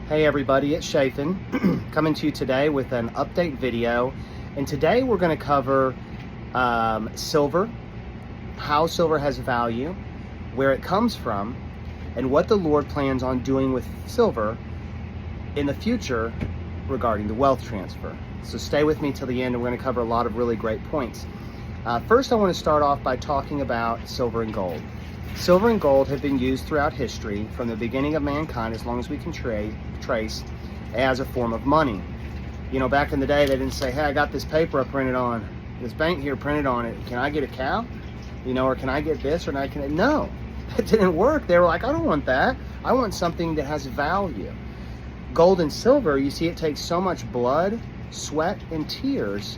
Hey everybody, it's Shafin coming to you today with an update video. And today we're going to cover silver, how silver has value, where it comes from, and what the Lord plans on doing with silver in the future regarding the wealth transfer. So stay with me till the end and we're going to cover a lot of really great points. First I want to start off by talking about silver and gold. Silver and gold have been used throughout history from the beginning of mankind, as long as we can trace, as a form of money. You know, back in the day, they didn't say, hey, I got this paper I printed on, this bank here printed on it. Can I get a cow? You know, or can I get this? Or no, it didn't work. They were like, I don't want that. I want something that has value. Gold and silver, you see, it takes so much blood, sweat, and tears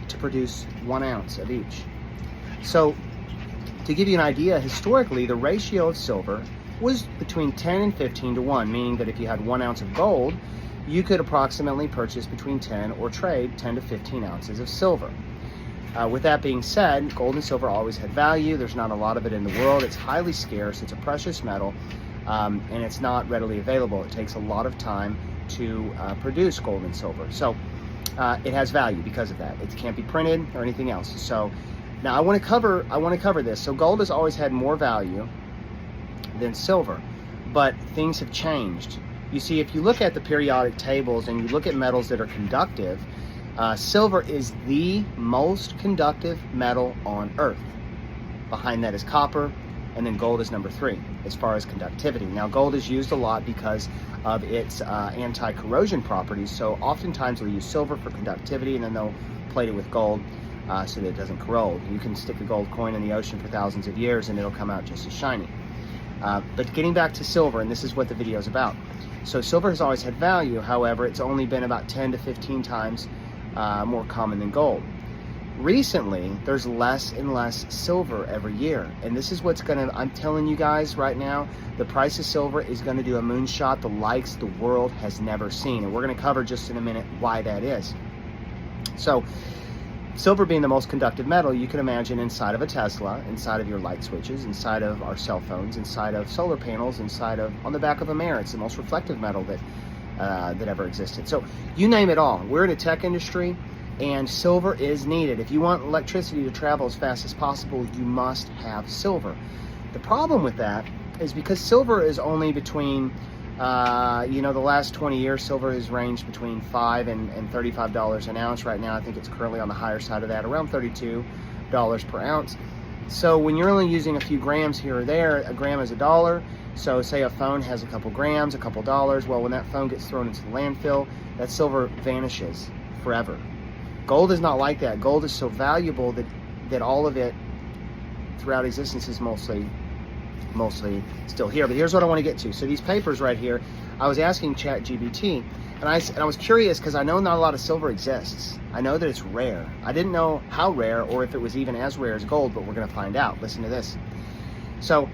to produce 1 ounce of each. So, to give you an idea, historically, the ratio of silver was between 10 and 15 to 1, meaning that if you had 1 ounce of gold, you could approximately purchase between 10 or trade 10 to 15 ounces of silver. With that being said, gold and silver always had value. There's not a lot of it in the world. It's highly scarce. It's a precious metal, and it's not readily available. It takes a lot of time to produce gold and silver. So it has value because of that. It can't be printed or anything else. So now I want to cover this. So gold has always had more value than silver, but things have changed. You see, if you look at the periodic tables and you look at metals that are conductive, silver is the most conductive metal on Earth. Behind that is copper, and then gold is number 3 as far as conductivity. Now, gold is used a lot because of its anti-corrosion properties. So oftentimes they'll use silver for conductivity, and then they'll plate it with gold so that it doesn't corrode. You can stick a gold coin in the ocean for thousands of years and it'll come out just as shiny. But getting back to silver, and this is what the video is about. So silver has always had value. However, it's only been about 10 to 15 times more common than gold. Recently, there's less and less silver every year. And this is what's I'm telling you guys right now, the price of silver is gonna do a moonshot, the likes the world has never seen. And we're gonna cover just in a minute why that is. So, silver being the most conductive metal, you can imagine inside of a Tesla, inside of your light switches, inside of our cell phones, inside of solar panels, on the back of a mirror. It's the most reflective metal that ever existed. So you name it all. We're in a tech industry, and silver is needed. If you want electricity to travel as fast as possible, you must have silver. The problem with that is because silver is only between the last 20 years, silver has ranged between $5 and $35 an ounce. Right now, I think it's currently on the higher side of that, around $32 per ounce. So when you're only using a few grams here or there, a gram is $1. So say a phone has a couple grams, a couple dollars. Well, when that phone gets thrown into the landfill, that silver vanishes forever. Gold is not like that. Gold is so valuable that all of it throughout existence is mostly still here. But here's what I want to get to. So these papers right here, I was asking ChatGPT, and I was curious because I know not a lot of silver exists. I know that it's rare. I didn't know how rare or if it was even as rare as gold, but we're going to find out. Listen to this. So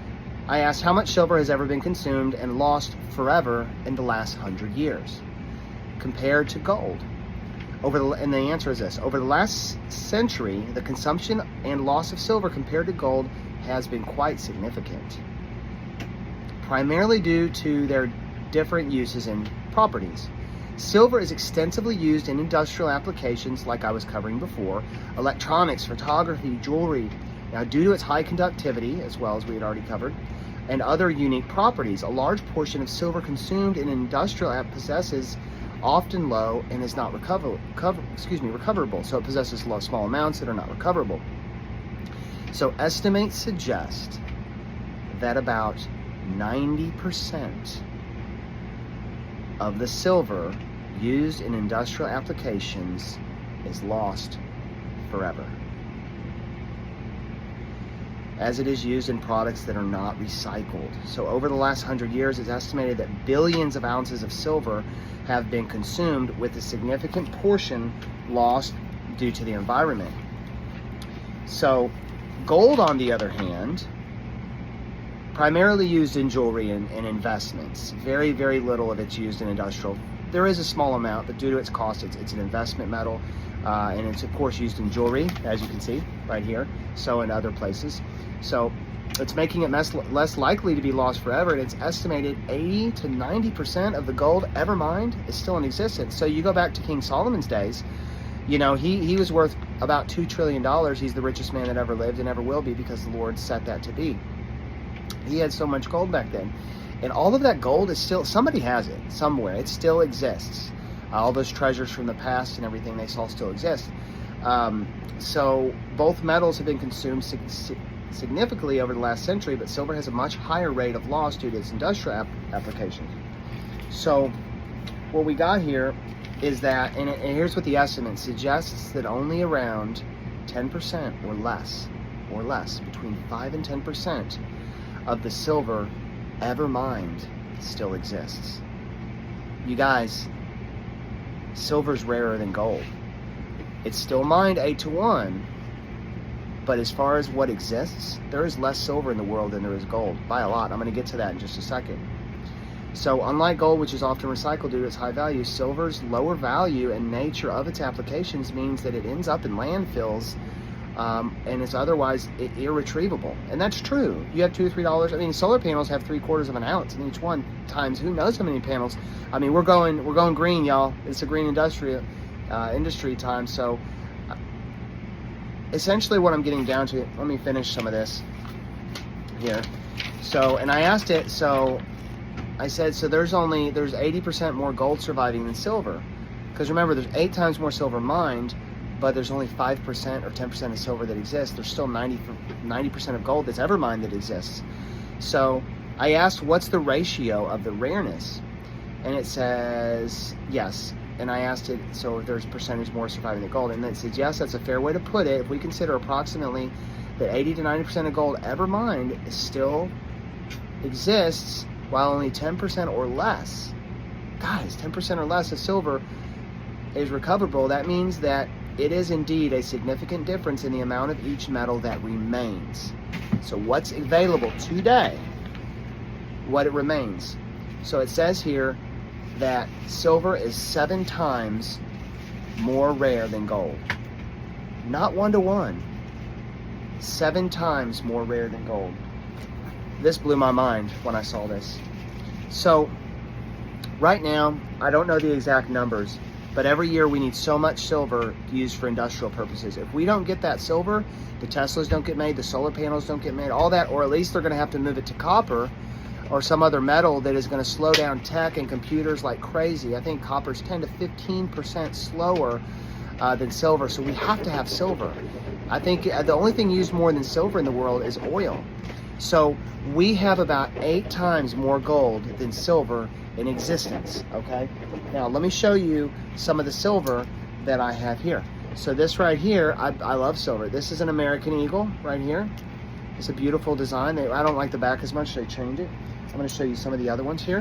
I asked how much silver has ever been consumed and lost forever in the last 100 years compared to gold. And the answer is this. Over the last century, the consumption and loss of silver compared to gold has been quite significant, primarily due to their different uses and properties. Silver is extensively used in industrial applications like I was covering before, electronics, photography, jewelry. Now, due to its high conductivity, as well as we had already covered, and other unique properties, a large portion of silver consumed in industrial app possesses often low and is not recoverable. So it possesses small amounts that are not recoverable. So estimates suggest that about 90% of the silver used in industrial applications is lost forever, as it is used in products that are not recycled. So over the last 100 years, it's estimated that billions of ounces of silver have been consumed, with a significant portion lost due to the environment. So gold, on the other hand, primarily used in jewelry and investments. Very, very little of it's used in industrial. There is a small amount, but due to its cost, it's an investment metal. And it's, of course, used in jewelry, as you can see right here, so in other places. So It's making it less likely to be lost forever, and it's estimated 80 to 90% of the gold ever mined is still in existence. So you go back to King Solomon's days, he was worth about $2 trillion. He's the richest man that ever lived and ever will be, because the Lord set that to be. He had so much gold back then. And all of that gold is still, somebody has it somewhere. It still exists. All those treasures from the past and everything they saw still exist. So both metals have been consumed significantly over the last century, but silver has a much higher rate of loss due to its industrial applications. So what we got here is that, and here's what the estimate suggests, that only around 10% or less, between 5 and 10% of the silver ever mined still exists. You guys, silver's rarer than gold. It's still mined 8 to 1, but as far as what exists, there is less silver in the world than there is gold, by a lot. I'm going to get to that in just a second. So unlike gold, which is often recycled due to its high value, silver's lower value and nature of its applications means that it ends up in landfills, and it's otherwise irretrievable. And that's true. You have $2 to $3. I mean, solar panels have 3/4 of an ounce in each one, times who knows how many panels. I mean, we're going green, y'all. It's a green industry time. So essentially what I'm getting down to, let me finish some of this here. So, and I asked it, so I said, so there's 80% more gold surviving than silver. Because remember, there's 8 times more silver mined, but there's only 5% or 10% of silver that exists. There's still 90% of gold that's ever mined that exists. So I asked, what's the ratio of the rareness? And it says yes. And I asked it, so if there's percentage more surviving than gold, and it says yes, that's a fair way to put it. If we consider approximately that 80 to 90% of gold ever mined still exists, while only 10% or less, guys, 10% or less of silver is recoverable, that means that it is indeed a significant difference in the amount of each metal that remains. So what's available today, what it remains. So it says here that silver is 7 times more rare than gold. Not 1 to 1. 7 times more rare than gold. This blew my mind when I saw this. So right now, I don't know the exact numbers, but every year we need so much silver used for industrial purposes. If we don't get that silver, the Teslas don't get made, the solar panels don't get made, all that, or at least they're going to have to move it to copper or some other metal that is going to slow down tech and computers like crazy. I think copper's 10 to 15% slower than silver, so we have to have silver. I think the only thing used more than silver in the world is oil. So we have about 8 times more gold than silver in existence, okay? Now, let me show you some of the silver that I have here. So this right here, I love silver. This is an American Eagle right here. It's a beautiful design. I don't like the back as much, so they changed it. I'm gonna show you some of the other ones here.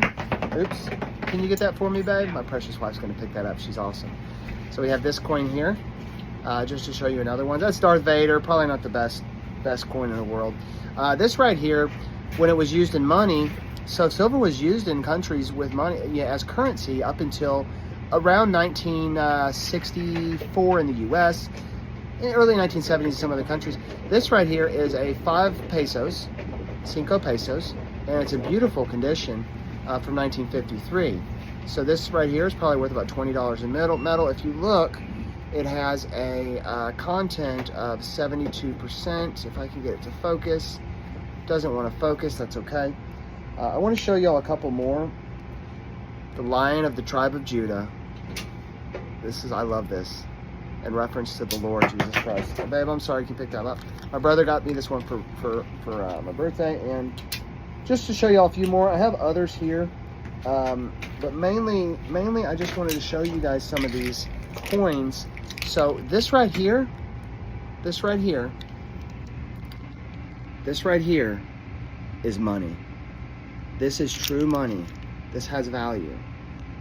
Oops, can you get that for me, babe? My precious wife's gonna pick that up, she's awesome. So we have this coin here, just to show you another one. That's Darth Vader, probably not the best coin in the world. This right here, when it was used in money, so silver was used in countries with money as currency up until around 1964 in the US, in early 1970s in some other countries. This right here is a 5 pesos, 5 pesos, and it's in beautiful condition from 1953. So this right here is probably worth about $20 in metal. If you look, it has a content of 72%. If I can get it to focus. Doesn't want to focus, that's okay. I want to show y'all a couple more. The Lion of the Tribe of Judah. I love this, in reference to the Lord Jesus Christ. Oh, babe, I'm sorry, you can pick that up. My brother got me this one for my birthday, and just to show y'all a few more. I have others here, but mainly I just wanted to show you guys some of these coins. So this right here is money. This is true money. This has value.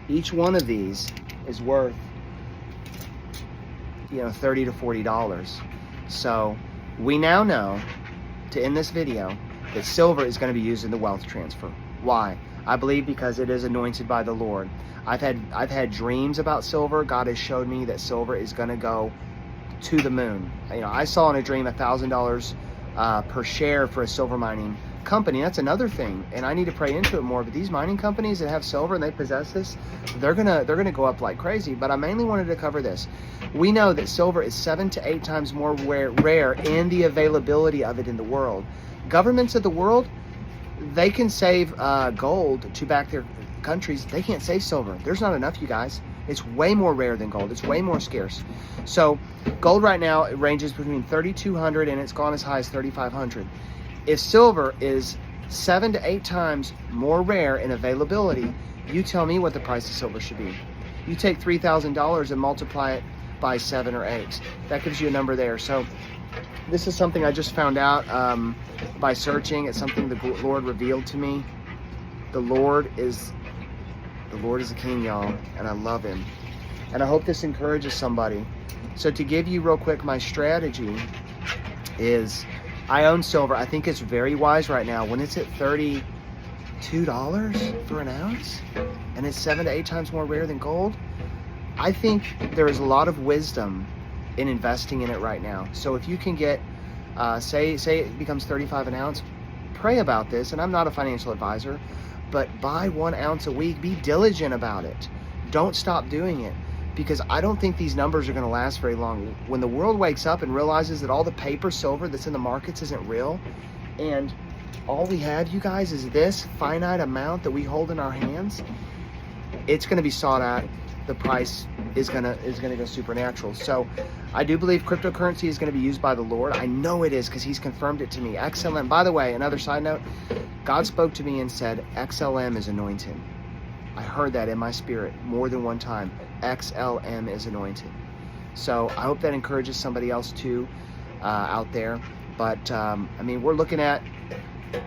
Each one of these is worth, $30 to $40. So we now know, to end this video, that silver is going to be used in the wealth transfer. Why? I believe because it is anointed by the Lord. I've had dreams about silver. God has showed me that silver is going to go to the moon. I saw in a dream $1,000 per share for a silver mining company. That's another thing, and I need to pray into it more. But these mining companies that have silver and they possess this, they're gonna go up like crazy. But I mainly wanted to cover this. We know that silver is 7 to 8 times more rare in the availability of it in the world. Governments of the world, they can save gold to back their countries. They can't save silver. There's not enough, you guys. It's way more rare than gold. It's way more scarce. So gold right now, it ranges between 3,200 and it's gone as high as 3,500. If silver is 7 to 8 times more rare in availability, you tell me what the price of silver should be. You take $3,000 and multiply it by 7 or 8. That gives you a number there. So this is something I just found out by searching. It's something the Lord revealed to me. The Lord is a king, y'all, and I love him. And I hope this encourages somebody. So to give you real quick, my strategy is I own silver. I think it's very wise right now when it's at $32 for an ounce and it's 7 to 8 times more rare than gold. I think there is a lot of wisdom in investing in it right now. So if you can get, say it becomes 35 an ounce, pray about this. And I'm not a financial advisor, but buy 1 ounce a week. Be diligent about it. Don't stop doing it, because I don't think these numbers are going to last very long. When the world wakes up and realizes that all the paper silver that's in the markets isn't real, and all we have, you guys, is this finite amount that we hold in our hands, it's going to be sought out. The price is going to go supernatural. So I do believe cryptocurrency is going to be used by the Lord. I know it is, because he's confirmed it to me. XLM, by the way, another side note, God spoke to me and said XLM is anointed. I heard that in my spirit more than one time. XLM is anointed. So I hope that encourages somebody else too out there. But I mean, we're looking at,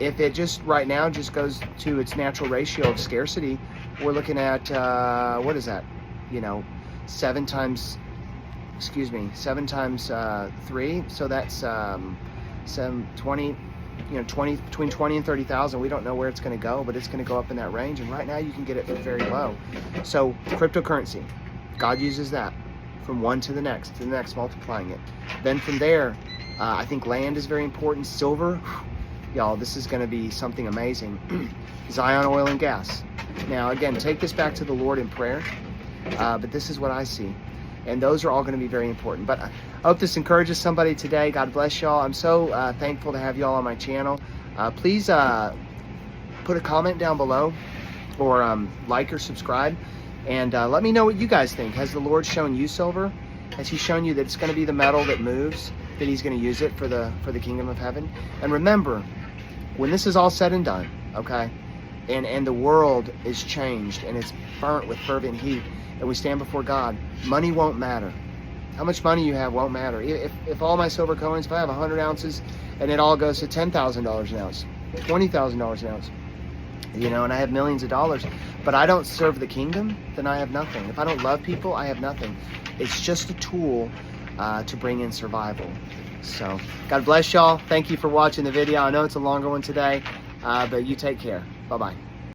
if it just right now just goes to its natural ratio of scarcity, we're looking at what is that? 7 times 3. So that's 20. 20, between 20 and 30,000. We don't know where it's going to go, but it's going to go up in that range. And right now you can get it for very low. So cryptocurrency, God uses that from one to the next, multiplying it. Then from there, I think land is very important. Silver, y'all, this is going to be something amazing. Zion oil and gas. Now, again, take this back to the Lord in prayer. But this is what I see. And those are all going to be very important. But I hope this encourages somebody today. God bless y'all. I'm so thankful to have y'all on my channel. Please put a comment down below, or like or subscribe. And let me know what you guys think. Has the Lord shown you silver? Has he shown you that it's going to be the metal that moves, that he's going to use it for the kingdom of heaven? And remember, when this is all said and done, okay, and the world is changed and it's burnt with fervent heat, and we stand before God, money won't matter. How much money you have won't matter. If all my silver coins, if I have 100 ounces and it all goes to $10,000 an ounce, $20,000 an ounce, and I have millions of dollars, but I don't serve the kingdom, then I have nothing. If I don't love people, I have nothing. It's just a tool to bring in survival. So God bless y'all. Thank you for watching the video. I know it's a longer one today, but you take care. Bye-bye.